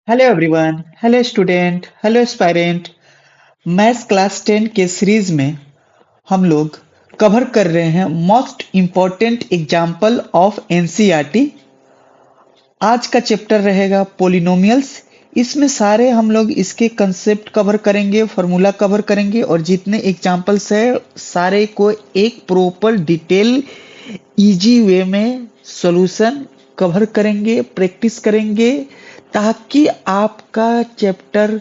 Hello everyone, hello student, hello aspirant. Maths class 10 के series में हम लोग कवर कर रहे हैं most important example of NCERT. आज का चैप्टर रहेगा पोलिनोमियल्स। इसमें सारे हम लोग इसके कंसेप्ट कवर करेंगे, फार्मूला कवर करेंगे और जितने एग्जाम्पल्स है सारे को एक प्रॉपर डिटेल इजी वे में सॉल्यूशन कवर करेंगे, प्रैक्टिस करेंगे, ताकि आपका चैप्टर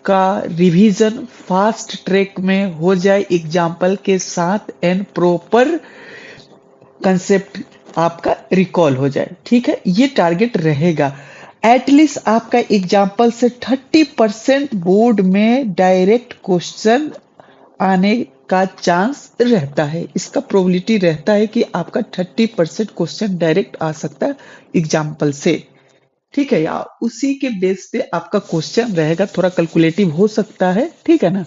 का रिवीजन फास्ट ट्रैक में हो जाए एग्जाम्पल के साथ एंड प्रॉपर कंसेप्ट आपका रिकॉल हो जाए। ठीक है, ये टारगेट रहेगा। एटलीस्ट आपका एग्जाम्पल से 30% बोर्ड में डायरेक्ट क्वेश्चन आने का चांस रहता है। इसका प्रोबेबिलिटी रहता है कि आपका 30% क्वेश्चन डायरेक्ट आ सकता है एग्जाम्पल से। ठीक है, या उसी के बेस पे आपका क्वेश्चन रहेगा, थोड़ा कैलकुलेटिव हो सकता है। ठीक है ना,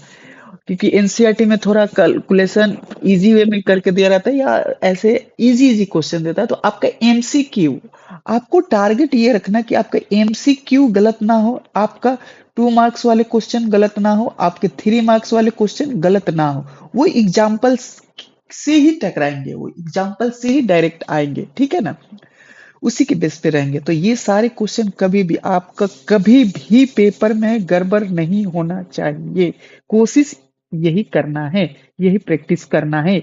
क्योंकि एनसीईआरटी में थोड़ा कैलकुलेशन इजी वे में करके दिया रहता है या ऐसे इजी इजी क्वेश्चन देता है। तो आपका एमसीक्यू, आपको टारगेट ये रखना कि आपका एमसीक्यू गलत ना हो, आपका 2 मार्क्स वाले क्वेश्चन गलत ना हो, आपके 3 मार्क्स वाले क्वेश्चन गलत ना हो। वो एग्जाम्पल से ही टकराएंगे, वो एग्जाम्पल से ही डायरेक्ट आएंगे। ठीक है ना, उसी के बेस पे रहेंगे। तो ये सारे क्वेश्चन कभी भी आपका कभी भी पेपर में गड़बड़ नहीं होना चाहिए। कोशिश यही करना है, यही प्रैक्टिस करना है।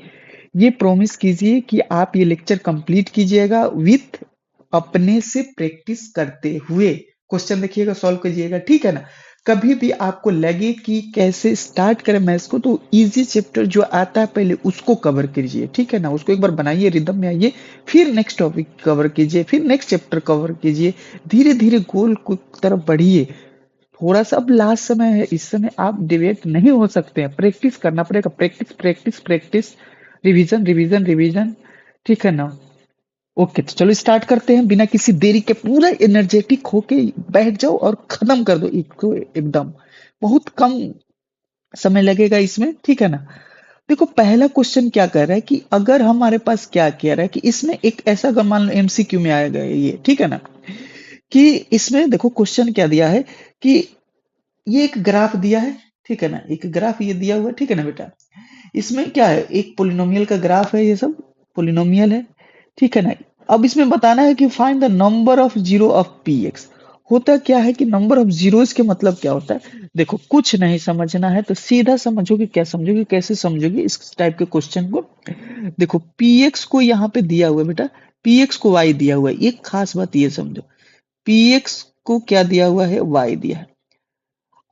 ये प्रॉमिस कीजिए कि आप ये लेक्चर कंप्लीट कीजिएगा विथ अपने से प्रैक्टिस करते हुए। क्वेश्चन देखिएगा, सॉल्व कीजिएगा। ठीक है ना, कभी भी आपको लगे कि कैसे स्टार्ट करें मैथ्स को, तो इजी चैप्टर जो आता है पहले उसको कवर कीजिए। ठीक है ना, उसको एक बार बनाइए, रिदम में आइए, फिर नेक्स्ट टॉपिक कवर कीजिए, फिर नेक्स्ट चैप्टर कवर कीजिए। धीरे धीरे गोल की तरफ बढ़िए। थोड़ा सा अब लास्ट समय है, इस समय आप डिबेट नहीं हो सकते हैं, प्रैक्टिस करना पड़ेगा। Practice practice practice, revision revision revision. ठीक है ना, ओके। तो चलो स्टार्ट करते हैं बिना किसी देरी के। पूरा एनर्जेटिक होके बैठ जाओ और खत्म कर दो इसको एकदम। बहुत कम समय लगेगा इसमें। ठीक है ना, देखो पहला क्वेश्चन क्या कह रहा है कि अगर हमारे पास क्या कह रहा है कि इसमें एक ऐसा, अगर मान लो एमसीक्यू में आएगा ये, ठीक है ना, कि इसमें देखो क्वेश्चन क्या दिया है कि ये एक ग्राफ दिया है। ठीक है ना, एक ग्राफ ये दिया हुआ है। ठीक है ना बेटा, इसमें क्या है, एक पोलिनोमियल का ग्राफ है, ये सब पोलिनोमियल है। ठीक है ना, अब इसमें बताना है कि find the number of zero of P x. होता क्या है कि नंबर ऑफ जीरोस के मतलब क्या होता है। देखो कुछ नहीं समझना है तो सीधा समझोगे, क्या समझोगे, कैसे समझोगे इस टाइप के क्वेश्चन को। देखो पी एक्स को यहाँ पे दिया हुआ है बेटा, पी एक्स को वाई दिया हुआ है। एक खास बात ये समझो, पी एक्स को क्या दिया हुआ है, वाई दिया है।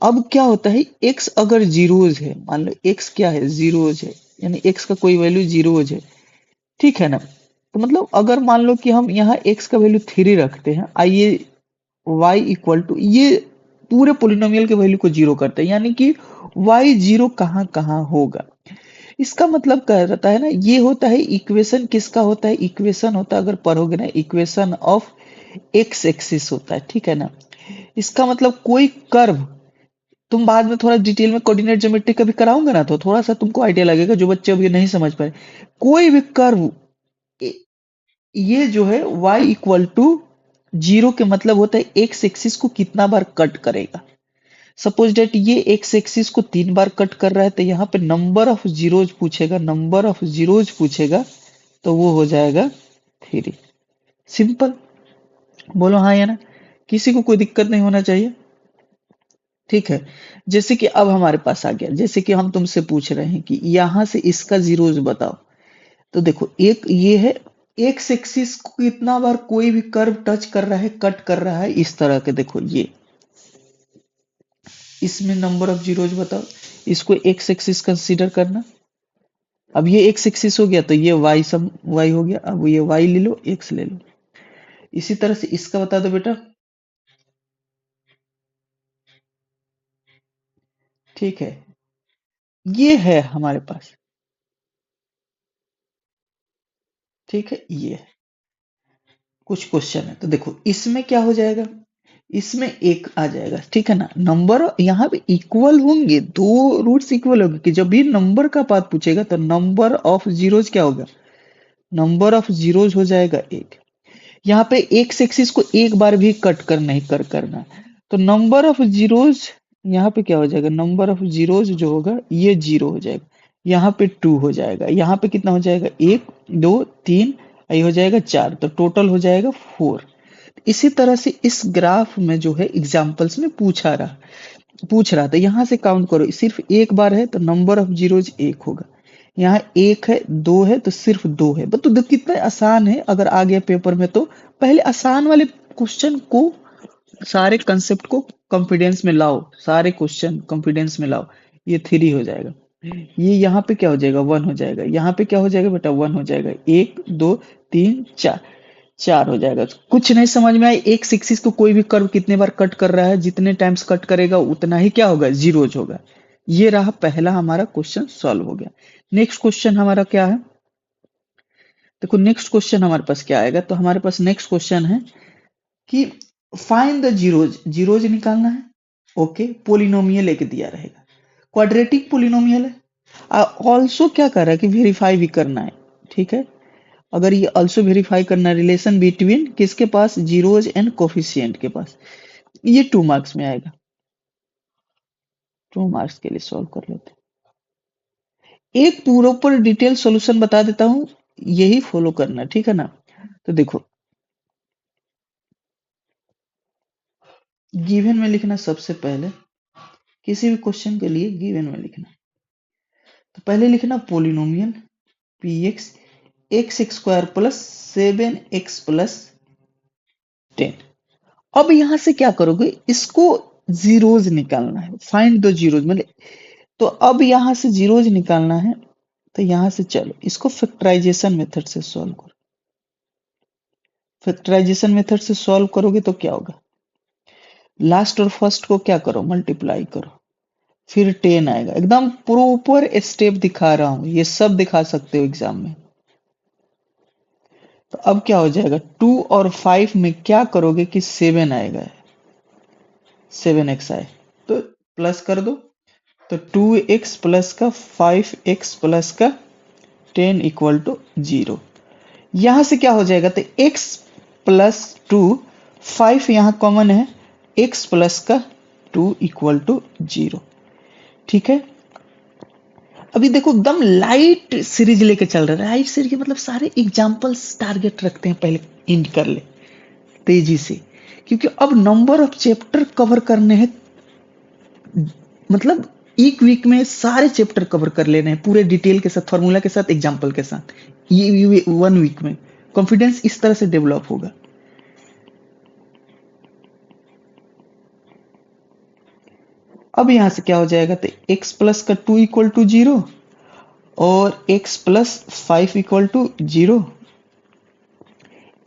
अब क्या होता है, x अगर जीरोज है, मान लो x क्या है, जीरोज है, यानी x का कोई वैल्यू जीरोज है। ठीक है ना, तो मतलब अगर मान लो कि हम यहाँ x का वैल्यू 3 रखते हैं, आइए y इक्वल टू ये पूरे पोलिनोमियल के वैल्यू को जीरो करते हैं, यानी कि y जीरो कहाँ कहाँ होगा। इसका मतलब क्या रहता है ना, ये होता है इक्वेशन, किसका होता है, इक्वेशन होता है, अगर पढ़ोगे ना, इक्वेशन ऑफ एक्स एक्सिस होता है। ठीक है ना, इसका मतलब कोई कर्व, तुम बाद में थोड़ा डिटेल में कोऑर्डिनेट ज्योमेट्री कभी कराऊंगा ना, तो थोड़ा सा तुमको आइडिया लगेगा, जो बच्चे अभी नहीं समझ पाए। कोई भी कर्व, ये जो है y इक्वल टू जीरो के मतलब होता है एक्स एक्सिस को कितना बार कट करेगा। सपोज डेट ये एक्स एक्सिस को 3 बार कट कर रहा है, तो यहाँ पे नंबर ऑफ जीरोज पूछेगा, नंबर ऑफ जीरोज पूछेगा, तो वो हो जाएगा 3। सिंपल, बोलो हाँ या ना, किसी को कोई दिक्कत नहीं होना चाहिए। ठीक है, जैसे कि अब हमारे पास आ गया, जैसे कि हम तुमसे पूछ रहे हैं कि यहां से इसका जीरोज बताओ। तो देखो एक ये है, एक्स एक्सिस को कितना बार कोई भी कर्व टच कर रहा है, कट कर रहा है, इस तरह के। देखो ये, इसमें नंबर ऑफ जीरोज बताओ, इसको एक्स एक्सिस कंसीडर करना। अब ये एक्स एक्सिस हो गया, तो ये वाई सब वाई हो गया। अब ये वाई ले लो, एक्स ले लो। इसी तरह से इसका बता दो बेटा। ठीक है, ये है हमारे पास। ठीक है, ये है। कुछ क्वेश्चन है, तो देखो इसमें क्या हो जाएगा, इसमें एक आ जाएगा। ठीक है ना, नंबर यहाँ पे इक्वल होंगे, दो रूट्स इक्वल होंगे, कि जब भी नंबर का बात पूछेगा तो नंबर ऑफ जीरोज क्या होगा, नंबर ऑफ जीरोज हो जाएगा एक। यहाँ पे एक्स एक्सिस को एक बार भी कट कर नहीं कर करना। तो नंबर ऑफ जीरोज यहाँ पे क्या हो जाएगा, नंबर ऑफ जीरोज जो होगा ये 0 हो जाएगा, यहाँ पे 2 हो जाएगा, यहाँ पे कितना हो जाएगा 1 2 3, ये हो जाएगा 4, तो टोटल हो जाएगा 4। इसी तरह से इस ग्राफ में जो है एग्जाम्पल्स में पूछ रहा था, यहाँ से काउंट करो, सिर्फ एक बार है तो नंबर ऑफ जीरोज 1 होगा, यहाँ 1 है 2 है तो सिर्फ 2 है। बस तो देखो कितना आसान है, अगर आ गया पेपर में तो पहले आसान वाले क्वेश्चन को, सारे कंसेप्ट को कॉन्फिडेंस में लाओ, सारे क्वेश्चन कॉन्फिडेंस में लाओ, ये 3 हो जाएगा, ये यहाँ पे क्या हो जाएगा 1 हो जाएगा, यहाँ पे क्या हो जाएगा बेटा 1 हो जाएगा, 1 2 3 4, 4 हो जाएगा। कुछ नहीं समझ में आया, एक एक्सिस को कोई भी कर्व कितने बार कट कर रहा है, जितने टाइम्स कट करेगा उतना ही क्या होगा जीरोज होगा। ये रहा पहला हमारा क्वेश्चन सॉल्व हो गया। नेक्स्ट क्वेश्चन हमारा क्या है, देखो नेक्स्ट क्वेश्चन हमारे पास क्या आएगा, तो हमारे पास नेक्स्ट क्वेश्चन है कि फाइंड द जीरोज, जीरोज निकालना है। ओके, पोलिनोमियल एक दिया रहेगा, क्वाड्रेटिक पोलिनोमियल है, ऑल्सो क्या कर रहा है कि वेरीफाई भी करना है, ठीक है। अगर ये ऑल्सो वेरीफाई करना, रिलेशन बिटवीन किसके पास, जीरोज एंड कोफिशिएंट के पास, ये 2 मार्क्स में आएगा, 2 मार्क्स के लिए सॉल्व कर लेते हैं। एक पूरा पर डिटेल सॉल्यूशन बता देता हूं, यही फॉलो करना, ठीक है ना। तो देखो गिवन में लिखना, सबसे पहले किसी भी क्वेश्चन के लिए गिवन में लिखना, तो पहले लिखना polynomial P x x square plus 7x plus 10। अब यहां से क्या करोगे, इसको जीरोज निकालना है, फाइंड द जीरोज, मतलब तो अब यहां से जीरोज निकालना है, तो यहां से चलो इसको फैक्टराइजेशन मेथड से सॉल्व करो। फैक्टराइजेशन मेथड से सॉल्व करोगे तो क्या होगा, लास्ट और फर्स्ट को क्या करो मल्टीप्लाई करो, फिर 10 आएगा, एकदम प्रॉपर स्टेप दिखा रहा हूं, ये सब दिखा सकते हो एग्जाम में। तो अब क्या हो जाएगा, 2 और 5 में क्या करोगे कि 7 आएगा, 7x आए तो प्लस कर दो, तो 2x प्लस का 5x प्लस का 10 इक्वल टू 0। यहां से क्या हो जाएगा, तो x प्लस 2, 5 यहां कॉमन है, x प्लस का 2 इक्वल टू 0, ठीक है। अभी देखो एकदम लाइट सीरीज लेके चल रहा है, लाइट सीरीज मतलब सारे एग्जांपल्स टारगेट रखते हैं, पहले इंड कर ले तेजी से, क्योंकि अब नंबर ऑफ चैप्टर कवर करने हैं, मतलब एक वीक में सारे चैप्टर कवर कर लेने हैं पूरे डिटेल के साथ, फॉर्मूला के साथ, एग्जांपल के साथ, ये 1 वीक में कॉन्फिडेंस इस तरह से डेवलप होगा। अब यहां से क्या हो जाएगा, तो x प्लस का 2 इक्वल टू 0 और x plus 5 equal to 0,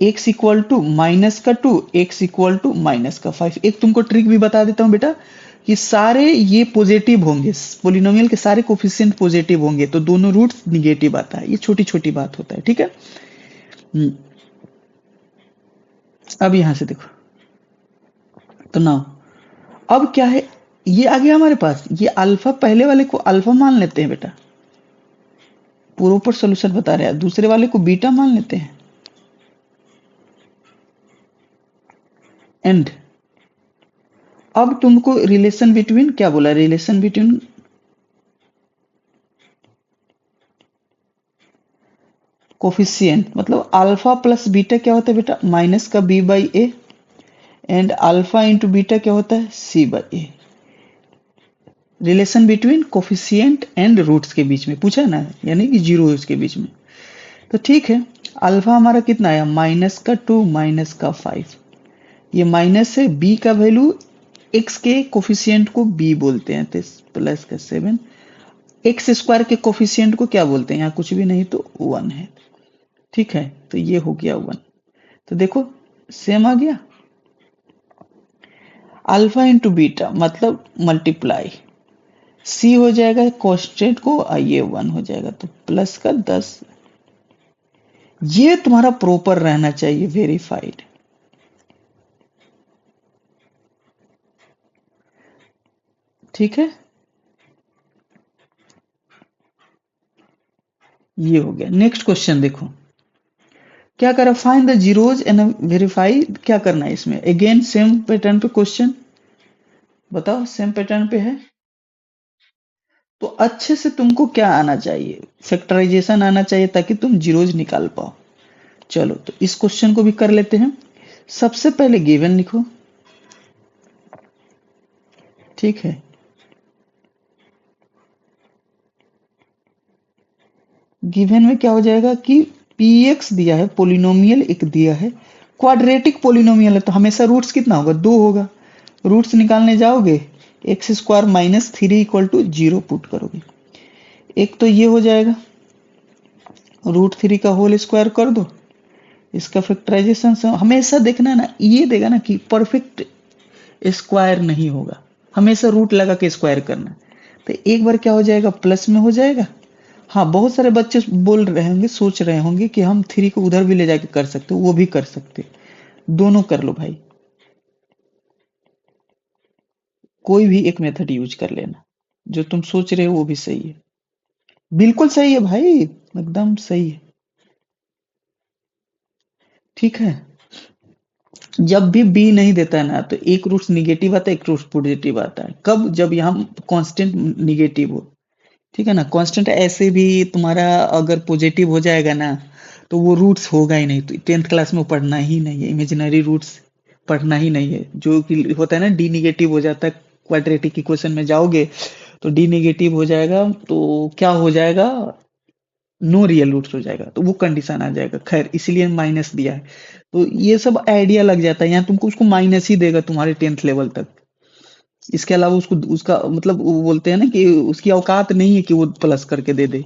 x equal to minus का 2, x इक्वल टू माइनस का 5। एक तुमको ट्रिक भी बता देता हूं बेटा, कि सारे ये पॉजिटिव होंगे, पोलिनोमियल के सारे कोफिशिएंट पॉजिटिव होंगे तो दोनों रूट्स निगेटिव आता है, ये छोटी छोटी बात होता है, ठीक है। अब यहां से देखो, तो ना अब क्या है, ये आ गया हमारे पास, ये अल्फा, पहले वाले को अल्फा मान लेते हैं बेटा, पूरा ऊपर सोल्यूशन बता रहे हैं, दूसरे वाले को बीटा मान लेते हैं, एंड अब तुमको रिलेशन बिटवीन क्या बोला, रिलेशन बिटवीन कोफिशिएंट, मतलब अल्फा प्लस बीटा क्या होता है बेटा, माइनस का b by a, and alpha into beta क्या होता है, c by a. Relation between coefficient and roots के बीच में पूछा ना, यानी कि जीरोस के बीच में। तो ठीक है, अल्फा हमारा कितना आया, माइनस का 2 माइनस का 5, ये माइनस है, b का वैल्यू, x के कोफिशिएंट को b बोलते हैं, तो प्लस का 7, एक्स स्क्वायर के कोफिशिएंट को क्या बोलते हैं, यहाँ कुछ भी नहीं तो 1 है, ठीक है। तो ये हो गया 1, तो देखो सेम आ गया, अल्फा इंटू बीटा मतलब मल्टीप्लाई, सी हो जाएगा कांस्टेंट को, ये 1 हो जाएगा, तो प्लस का 10, ये तुम्हारा प्रॉपर रहना चाहिए, वेरीफाइड, ठीक है। ये हो गया। नेक्स्ट क्वेश्चन देखो क्या करा, find the zeros and verify, क्या करना है इसमें, अगेन सेम पैटर्न पे क्वेश्चन, बताओ सेम पैटर्न पे है। तो अच्छे से तुमको क्या आना चाहिए, फैक्टराइजेशन आना चाहिए ताकि तुम जीरोज निकाल पाओ। चलो तो इस क्वेश्चन को भी कर लेते हैं। सबसे पहले गिवन लिखो, ठीक है। गिवन में क्या हो जाएगा कि px दिया है, पोलिनोमियल एक दिया है, क्वाड्रेटिक पोलिनोमियल है तो हमेशा रूट्स कितना होगा, 2 होगा। रूट्स निकालने जाओगे, x square minus three equal to 0 put करोगे। एक तो ये हो जाएगा, रूट थ्री का होल स्क्वायर कर दो। इसका फैक्टराइजेशन से हमेशा देखना ना, ये देगा ना कि परफेक्ट स्क्वायर नहीं होगा, हमेशा रूट लगा के स्क्वायर करना। तो एक बार क्या हो जाएगा, प्लस में हो जाएगा। हाँ, बहुत सारे बच्चे बोल रहे होंगे, सोच रहे होंगे कि हम थ्री को उधर भी ले जाके कर सकते हो, वो भी कर सकते, दोनों कर लो भाई, कोई भी एक मेथड यूज कर लेना, जो तुम सोच रहे हो वो भी सही है। बिल्कुल सही है भाई, एकदम सही है। ठीक है, जब भी बी नहीं देता है ना तो एक रूट्स निगेटिव आता है, एक रूट्स पॉजिटिव आता है। कब, जब यहाँ कांस्टेंट निगेटिव हो। ठीक है ना, कांस्टेंट ऐसे भी तुम्हारा अगर पॉजिटिव हो जाएगा ना तो वो रूट्स होगा ही नहीं, तो 10th क्लास में पढ़ना ही नहीं है, इमेजिनरी रूट्स पढ़ना ही नहीं है। जो कि होता है ना, डी निगेटिव हो जाता है, क्वाड्रेटिक इक्वेशन में जाओगे तो डी निगेटिव हो जाएगा तो क्या हो जाएगा, नो रियल रूट्स हो जाएगा, तो वो कंडीशन आ जाएगा। खैर इसीलिए माइनस दिया है, तो ये सब आइडिया लग जाता है, यहाँ तुमको उसको माइनस ही देगा तुम्हारे 10th लेवल तक। इसके अलावा उसको उसका मतलब वो बोलते हैं ना कि उसकी औकात नहीं है कि वो प्लस करके दे दे।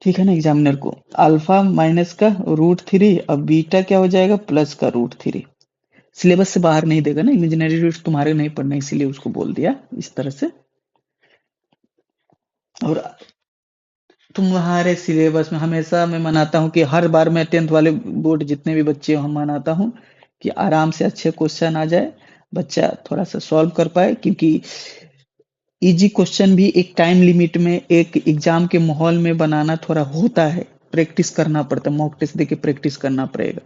ठीक है ना, एग्जामिनर को अल्फा माइनस का रूट थ्री और बीटा क्या हो जाएगा, प्लस का रूट थ्री। सिलेबस से बाहर नहीं देगा ना, इमेजिनरी रूट्स तुम्हारे नहीं पढ़ना, इसीलिए उसको बोल दिया इस तरह से। और तुम्हारे सिलेबस में हमेशा मैं मनाता हूँ कि हर बार मैं 10th वाले बोर्ड जितने भी बच्चे हम मनाता हूँ कि आराम से अच्छे क्वेश्चन आ जाए, बच्चा थोड़ा सा सॉल्व कर पाए, क्योंकि इजी क्वेश्चन भी एक टाइम लिमिट में एक एग्जाम के माहौल में बनाना थोड़ा होता है, प्रैक्टिस करना पड़ता है, मॉक टेस्ट देके प्रैक्टिस करना पड़ेगा,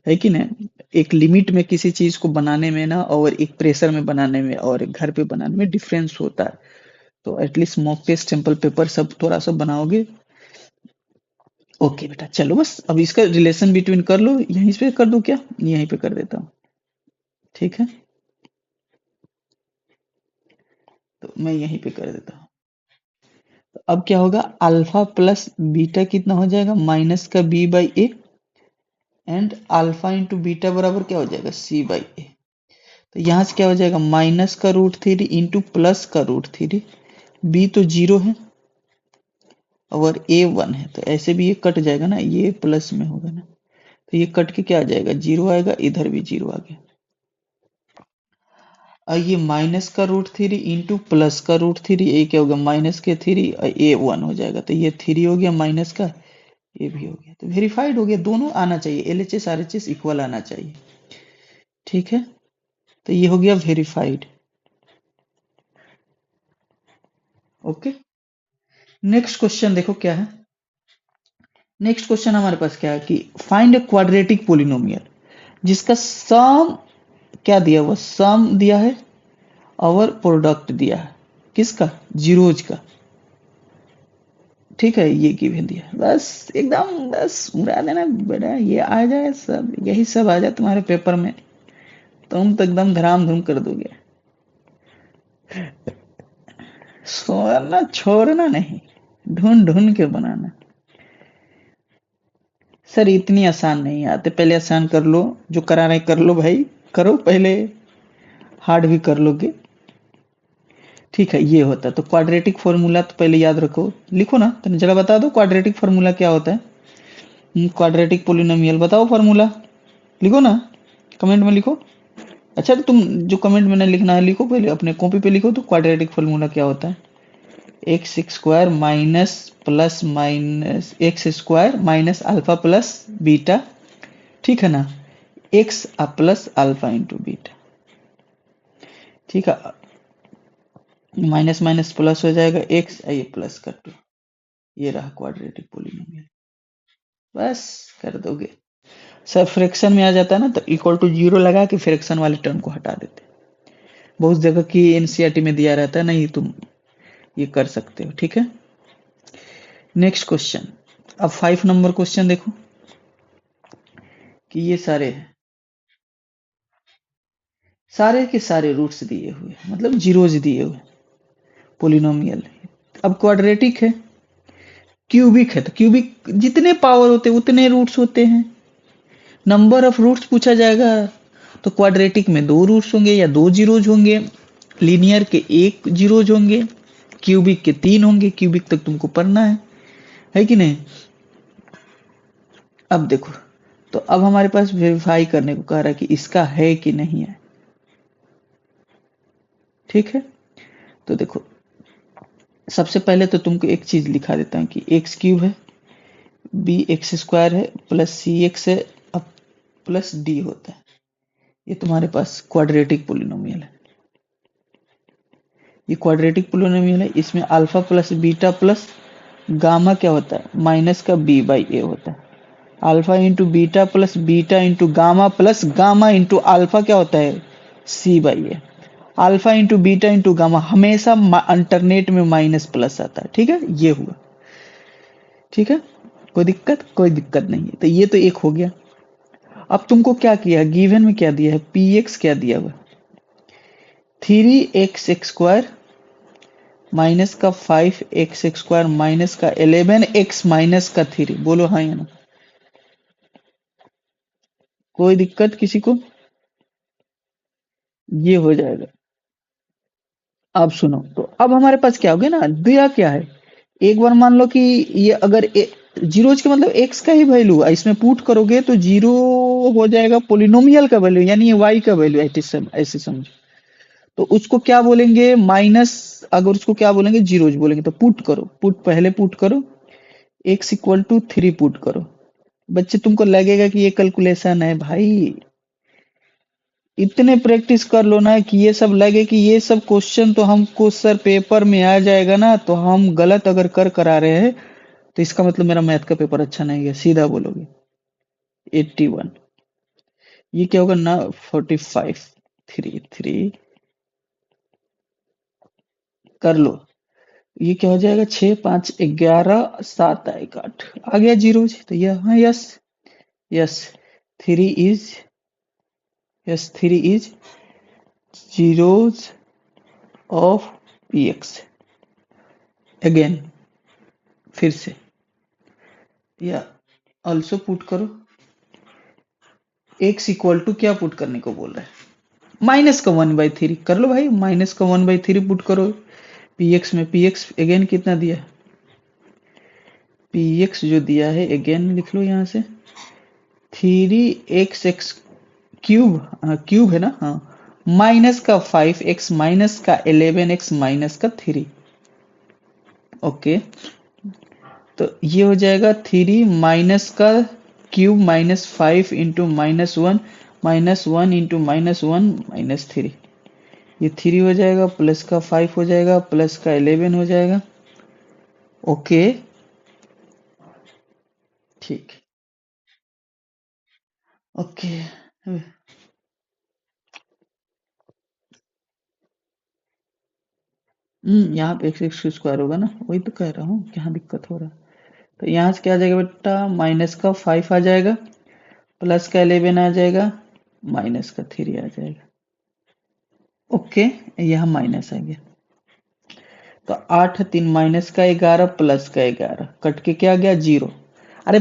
है कि नहीं। एक लिमिट में किसी चीज को बनाने में ना और एक प्रेशर में बनाने में और एक घर पे बनाने में डिफरेंस होता है। तो at least mock test sample paper सब थोड़ा सा बनाओगे। ओके बेटा, चलो बस अब इसका रिलेशन बिटवीन कर लो, यहीं पे कर दूं क्या, यहीं पे कर देता हूँ। ठीक है, तो मैं यहीं पे कर देता हूँ। तो अब क्या होगा, अल्फा प्लस बीटा कितना हो जाएगा, माइनस का b by a, and alpha into beta बराबर क्या हो जाएगा, सी बाई ए। तो यहाँ से क्या हो जाएगा, माइनस का रूट थ्री इंटू प्लस का रूट थ्री। बी तो जीरो है और ए वन है, तो ऐसे भी ये कट जाएगा ना, ये प्लस में होगा ना, तो ये कट के क्या आ जाएगा, जीरो आएगा, इधर भी जीरो आ गया। और ये माइनस का रूट थ्री इंटू प्लस का रूट थ्री, ये क्या होगा, माइनस के थ्री और ए वन हो जाएगा, तो ये थ्री हो गया माइनस का, ये भी हो गया, तो वेरीफाइड हो गया। दोनों आना चाहिए, एलएचएस आरएचएस इक्वल आना चाहिए। ठीक है, तो ये हो गया वेरीफाइड। ओके, नेक्स्ट क्वेश्चन देखो क्या है। नेक्स्ट क्वेश्चन हमारे पास क्या है कि फाइंड अ क्वाड्रेटिक पोलिनोमियल जिसका सम क्या दिया हुआ, सम दिया है और प्रोडक्ट दिया है, किसका, जीरोज का। ठीक है, ये गिवन दिया है, बस एकदम बस उड़ा देना बेटा, ये आ जाए सब, यही सब आ जाए तुम्हारे पेपर में, तुम तो एकदम धड़ाम धूम कर दोगे। सोना छोड़ना नहीं, ढूंढ ढूंढ के बनाना। सर इतनी आसान नहीं आते, पहले आसान कर लो, जो करा रहे कर लो भाई, करो पहले, हार्ड भी कर लोगे। ठीक है, ये होता है तो क्वाड्रेटिक फॉर्मूला तो पहले याद रखो, लिखो ना, तो जरा बता दो क्वाड्रेटिक फॉर्मूला क्या होता है। क्वाड्रेटिक पोलिनोमियल बताओ फॉर्मूला, लिखो ना, कमेंट में लिखो। अच्छा, तो तुम जो कमेंट में नहीं लिखना है लिखो, पहले अपने कॉपी पे लिखो, तो क्वाड्रेटिक फॉर्मूला क्या होता है, x square minus plus minus x square minus alpha plus beta, ठीक है ना, x plus alpha into beta. ठीक है, माइनस माइनस प्लस हो जाएगा, एक्स ये प्लस कर दो, ये रहा क्वाड्रेटिक पोलिनोमियल, बस कर दोगे। सब फ्रैक्शन में आ जाता है ना, तो इक्वल टू जीरो लगा के फ्रैक्शन वाले टर्म को हटा देते, बहुत जगह की एनसीईआरटी में दिया रहता है, नहीं तुम ये कर सकते हो। ठीक है, नेक्स्ट क्वेश्चन। अब 5 नंबर क्वेश्चन देखो कि ये सारे के सारे रूट्स दिए हुए, मतलब जीरोज दिए हुए, पोलिनोमियल। अब क्वाड्रेटिक है, क्यूबिक है, तो क्यूबिक जितने पावर होते हैं उतने रूट्स होते हैं। नंबर ऑफ रूट्स पूछा जाएगा तो क्वाड्रेटिक में 2 रूट्स होंगे या 2 जीरोज होंगे, लीनियर के 1 जीरोज होंगे, क्यूबिक के 3 होंगे। क्यूबिक तक तुमको पढ़ना है कि नहीं। अब देखो, तो अब हमारे पास वेरीफाई करने को कह रहा है कि इसका है कि नहीं है। ठीक है, तो देखो सबसे पहले तो तुमको एक चीज लिखा देता हूं कि एक्स क्यूब है, बी एक्स स्क्वायर है, प्लस सी एक्स है, अब प्लस डी होता है। ये तुम्हारे पास क्वाड्रेटिक पोलिनोमियल है। ये क्वाड्रेटिक पोलिनोमियल है, इसमें alpha plus beta plus gamma क्या होता है, माइनस का बी बाई ए होता है। Alpha into beta plus beta into gamma plus gamma into alpha क्या होता है, C by A. Alpha into beta into gamma हमेशा अल्टरनेट में माइनस प्लस आता है। ठीक है, ये हुआ। ठीक है, कोई दिक्कत, कोई दिक्कत नहीं है। तो ये तो एक हो गया। अब तुमको क्या किया, गिवन में क्या दिया है, पी एक्स क्या दिया हुआ, 3x² माइनस का 5x² माइनस का 11x माइनस का 3। बोलो हाँ या ना, कोई दिक्कत किसी को। ये हो जाएगा। अब सुनो, तो अब हमारे पास क्या हो गया ना, दिया क्या है, एक बार मान लो कि ये अगर जीरोज का मतलब एक्स का ही वैल्यू इसमें पुट करोगे तो जीरो हो जाएगा, पोलिनोमियल का वैल्यू यानी ये वाई का वैल्यू, ऐसे समझो। तो उसको क्या बोलेंगे, माइनस, अगर उसको क्या बोलेंगे, जीरोज बोलेंगे। तो पुट करो, पहले पुट करो, एक्स इक्वल टू 3 पुट करो। बच्चे तुमको लगेगा कि ये कैलकुलेशन है, भाई इतने प्रैक्टिस कर लो ना कि ये सब लगे कि ये सब क्वेश्चन तो हमको सर पेपर में आ जाएगा ना, तो हम गलत अगर करा रहे हैं तो इसका मतलब मेरा मैथ का पेपर अच्छा नहीं है, सीधा बोलोगे। 81, ये क्या होगा ना, 45, 3 कर लो। ये क्या हो जाएगा, 6 5 11 7 1 8 आ गया जीरो। तो ये हाँ, yes yes, 3 is, yes 3 is zeros of px। Again फिर से, या ऑल्सो पुट करो, x इक्वल टू क्या पुट करने को बोल रहा है, माइनस का 1/3 कर लो भाई, माइनस का 1/3 पुट करो। px में px अगेन कितना दिया है, px जो दिया है अगेन लिख लो यहाँ से, 3x क्यूब, हाँ क्यूब है ना, हाँ, माइनस का 5x माइनस का 11x माइनस का 3। ओके, तो ये हो जाएगा 3 माइनस का क्यूब माइनस 5 इंटू -1 इंटू -1 -3। ये 3 हो जाएगा, प्लस का 5 हो जाएगा, प्लस का 11 हो जाएगा। ओके ठीक, ओके। यहाँ पे x स्क्वायर होगा ना, वही तो कह रहा हूँ, क्या दिक्कत हो रहा है। तो यहाँ से क्या आ जाएगा बेटा, माइनस का 5 आ जाएगा, प्लस का 11 आ जाएगा, माइनस का 3 आ जाएगा। ओके, यहाँ माइनस आ गया, तो 8 3 माइनस का 11 प्लस का 11 कट के क्या आ गया, 0। अरे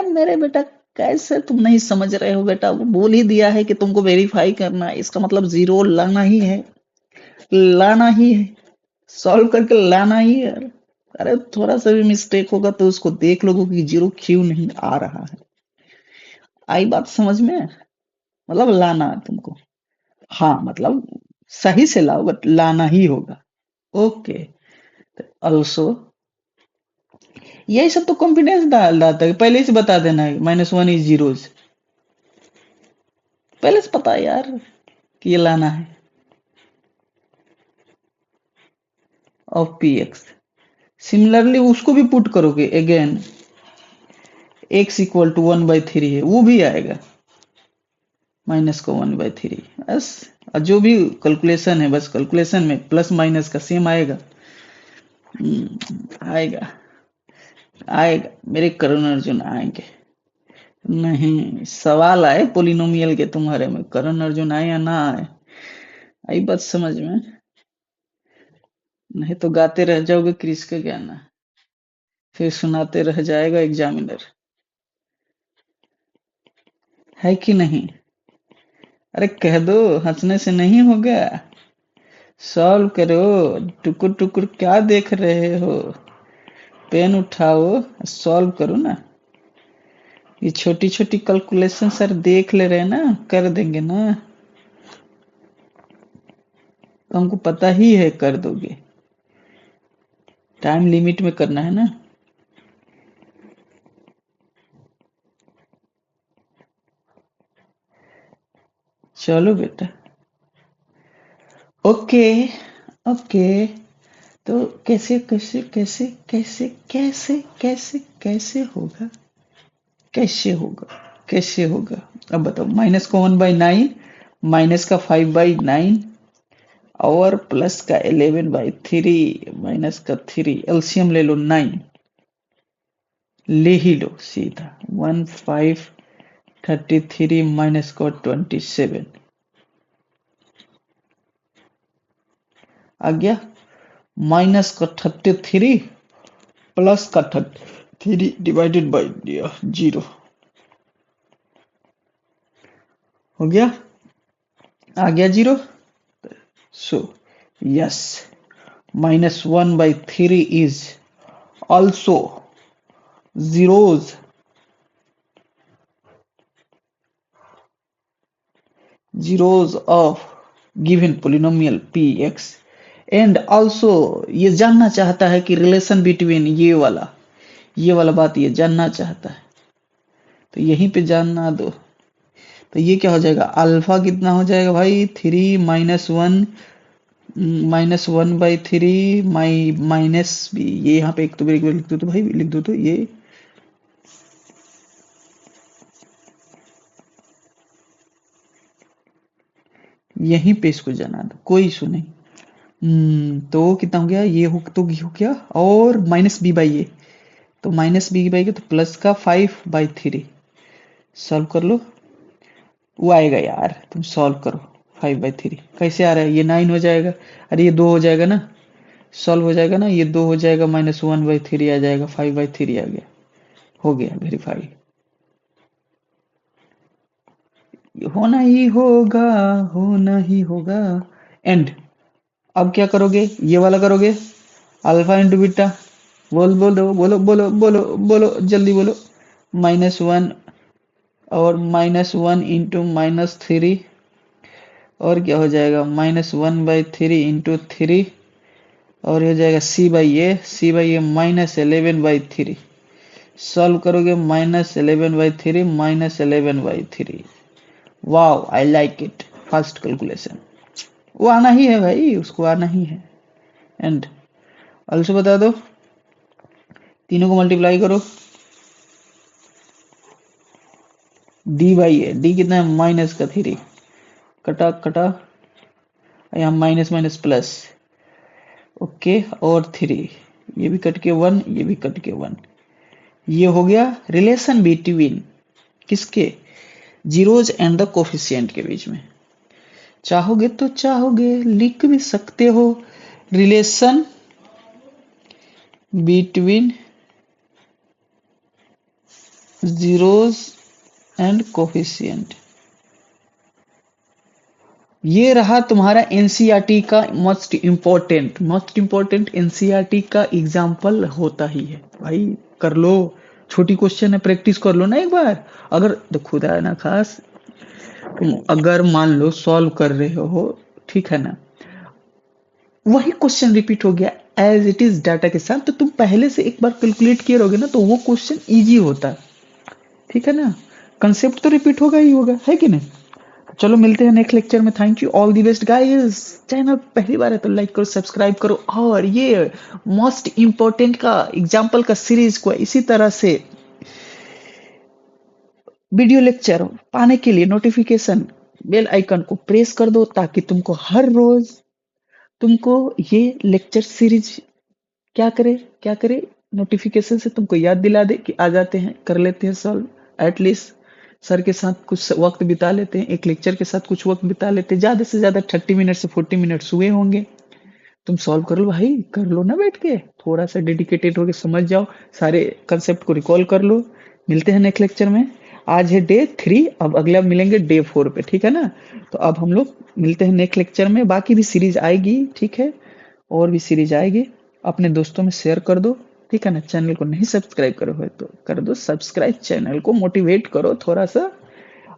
मेरे बेटा कैसे तुम नहीं समझ रहे हो बेटा, वो बोल ही दिया है कि तुमको वेरीफाई करना है, इसका मतलब 0 लाना ही है, लाना ही है, सॉल्व करके लाना ही है। अरे थोड़ा सा भी मिस्टेक होगा तो उसको देख लोगे कि 0 क्यों नहीं आ रहा है। आई बात समझ में, मतलब लाना है तुमको, हाँ मतलब सही से लाओ, बट लाना ही होगा। ओके, ऑल्सो यही सब तो कॉन्फिडेंस डाल डालता है, पहले से बता देना है -1 इज जीरोज, पहले से पता है यार कि ये लाना है ऑफ पी एक्स। सिमिलरली उसको भी पुट करोगे अगेन, एक्स इक्वल टू 1/3 है, वो भी आएगा, माइनस का 1/3, बस और जो भी कैलकुलेशन है बस कैलकुलेशन में प्लस माइनस का सेम आएगा। आएगा आएगा मेरे करण अर्जुन आएंगे। नहीं, सवाल आए पोलिनोमियल के तुम्हारे में, करण अर्जुन आए या ना आए, आई बात समझ में। नहीं तो गाते रह जाओगे क्रिस का गाना, फिर सुनाते रह जाएगा एग्जामिनर, है कि नहीं। अरे कह दो, हंसने से नहीं होगा, सॉल्व करो। टुकुर टुकुर क्या देख रहे हो, पेन उठाओ, सॉल्व करो ना। ये छोटी छोटी कैलकुलेशन सर देख ले रहे हैं ना, कर देंगे ना, तो हमको पता ही है कर दोगे, टाइम लिमिट में करना है ना। चलो बेटा, ओके ओके। तो कैसे कैसे कैसे कैसे कैसे कैसे कैसे होगा, कैसे होगा, कैसे होगा। अब बताओ, माइनस का 1/9, माइनस का 5/9 और प्लस का 11/3, माइनस का 3, एलसीएम ले लो 9, ले ही लो सीधा। 1533 माइनस का 27 आ गया, माइनस का 33 प्लस का 33 डिवाइडेड बाई 0 हो गया, आ गया 0। So yes, -1/3 is also zeros of given polynomial px, and also ये जानना चाहता है कि रिलेशन बिटवीन ये वाला बात ये जानना चाहता है, तो यहीं पे जानना दो। तो ये क्या हो जाएगा, अल्फा कितना हो जाएगा भाई, 3 -1/3 माइनस भी, ये यहाँ पे एक तो एक बार लिख दो तो भाई, लिख दो तो ये यहीं पे इसको जाना दो, कोई इशू नहीं। तो कितना हो गया, ये हो तो हो गया, और माइनस बी बाई ए, तो माइनस बी बाई के तो प्लस का 5/3, सॉल्व कर लो, वो आएगा यार, तुम सॉल्व करो। 5/3 कैसे आ रहा है, ये 9 हो जाएगा, अरे ये 2 हो जाएगा ना, सॉल्व हो जाएगा ना, ये 2 हो जाएगा, -1/3 आ जाएगा, 5/3 आ गया, हो गया वेरीफाई। होना ही होगा, होना ही होगा। एंड अब क्या करोगे, ये वाला करोगे, अल्फा इंटू बीटा, बोलो जल्दी बोलो, -1 और -1 इंटू -3, और क्या हो जाएगा, -1/3 इंटू 3, और हो जाएगा c/a -11/3, सॉल्व करोगे -11/3 -11/3। Wow, I like it, fast calculation. वो आना ही है भाई, उसको आना ही है। एंड ऑल्सो बता दो, तीनों को मल्टीप्लाई करो, डी कितना है, माइनस का 3, कटा कटा, यहाँ माइनस माइनस प्लस, ओके, और 3, ये भी कट के 1, ये भी कट के 1, ये हो गया रिलेशन बिटवीन किसके, जीरोज एंड द कोफिशिएंट के बीच में। चाहोगे तो चाहोगे लिख भी सकते हो, relation between zeros and coefficient. ये रहा तुम्हारा एनसीईआरटी का मोस्ट इंपॉर्टेंट एनसीईआरटी का एग्जाम्पल होता ही है भाई, कर लो, छोटी क्वेश्चन है, प्रैक्टिस कर लो ना एक बार। अगर तो खुदा ना खास तुम अगर मान लो सॉल्व कर रहे हो, ठीक है ना, वही क्वेश्चन रिपीट हो गया एज इट इज डाटा के साथ, तो तुम पहले से एक बार कैलकुलेट किए रहोगे ना, तो वो क्वेश्चन इजी होता है, ठीक है ना, कंसेप्ट तो रिपीट होगा ही होगा, है कि नहीं। चलो मिलते हैं नेक्स्ट लेक्चर में, thank you, all the best guys. Channel पहली बार है तो लाइक करो, सब्सक्राइब करो, और ये मोस्ट इंपॉर्टेंट का एग्जाम्पल का सीरीज को इसी तरह से वीडियो लेक्चर पाने के लिए नोटिफिकेशन बेल आइकन को प्रेस कर दो ताकि तुमको हर रोज तुमको ये लेक्चर सीरीज क्या करे नोटिफिकेशन से तुमको याद दिला दे कि आ जाते हैं, कर लेते हैं सॉल्व। एटलीस्ट सर के साथ कुछ वक्त बिता लेते हैं, एक लेक्चर के साथ कुछ वक्त बिता लेते हैं, ज्यादा से ज्यादा 30 मिनट से 40 मिनट्स हुए होंगे। तुम सॉल्व कर लो भाई, कर लो ना बैठ के, थोड़ा सा डेडिकेटेड होके समझ जाओ, सारे कंसेप्ट को रिकॉल कर लो। मिलते हैं नेक्स्ट लेक्चर में। आज है डे 3, अब अगला मिलेंगे डे 4 पे, ठीक है ना। तो अब हम लोग मिलते हैं नेक्स्ट लेक्चर में, बाकी भी सीरीज आएगी, ठीक है, और भी सीरीज आएगी। अपने दोस्तों में शेयर कर दो, ठीक है ना। चैनल को नहीं सब्सक्राइब करो है तो कर दो सब्सक्राइब, चैनल को मोटिवेट करो थोड़ा सा।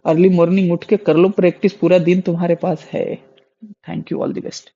अर्ली मॉर्निंग उठ के कर लो प्रैक्टिस, पूरा दिन तुम्हारे पास है। Thank you, all the best.